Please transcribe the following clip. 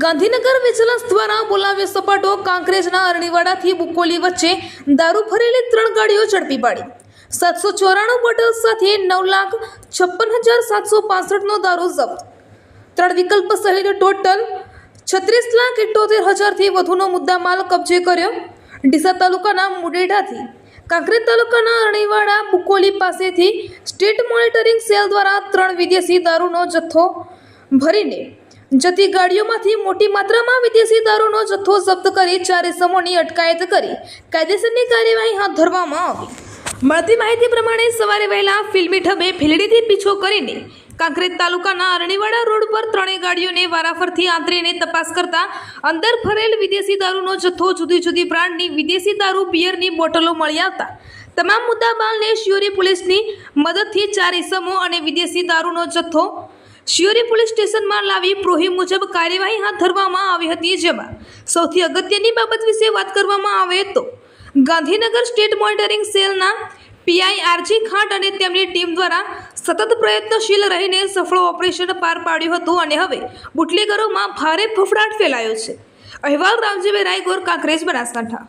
Gandhinagar vigilance દ્વારા બોલાવ્યો સપાટો કાંકરેજના અરણીવાડાથી બુકોલી વચ્ચે દારૂ ભરેલી 3 ગાડીઓ ઝડપી પાડી 794 બોટલ સાથે 9,56,765નો દારૂ જપ્ત 3 વિકલ્પ સહિત ટોટલ 36,78,000 થી વધુનો મુદ્દામાલ કબજે કર્યો। ડીસા તાલુકાના મુડેડાથી કાંકરેજ તાલુકાના અરણીવાડા બુકોલી પાસેથી સ્ટેટ મોનિટરિંગ સેલ દ્વારા 3 વિદેશી દારૂનો જથ્થો ભરીને જતી ગાડીઓમાંથી મોટી માત્રામાં વિદેશી દારૂનો જથ્થો જપ્ત કરી 4 ઇસમોની અટકાયત કરી કાયદેસરની કાર્યવાહી હાથ ધરવામાં આવી। મળતી માહિતી પ્રમાણે સવારે વહેલા ફિલ્મી ઢબે ભીલડીથી પીછો કરીને કાંકરેજ તાલુકાના અરણીવાડા રોડ પર 3 ગાડીઓને વારાફરથી આંતરીને તપાસ કરતા અંદર ભરેલ વિદેશી દારૂનો જથ્થો જુદી જુદી બ્રાન્ડની વિદેશી દારૂ બિયરની બોટલો મળી આવતા તમામ મુદ્દામાલને શિયોરી પોલીસની મદદથી 4 ઇસમો અને વિદેશી દારૂનો જથ્થો શિયોરી પોલીસ સ્ટેશનમાં લાવી પ્રોહી મુજબ કાર્યવાહી હાથ ધરવામાં આવી હતી। જેમાં સૌથી અગત્યની બાબત વિશે વાત કરવામાં આવે તો ગાંધીનગર સ્ટેટ મોનિટરિંગ સેલના પીઆઈ આરજી ખાંટ અને તેમની ટીમ દ્વારા સતત પ્રયત્નશીલ રહીને સફળ ઓપરેશન પાર પાડ્યું હતું અને હવે બુટલેગરોમાં ભારે ફફડાટ ફેલાયો છે। અહેવાલ રામજીભાઈ રાયગોર, કાંકરેજ, બનાસકાંઠા।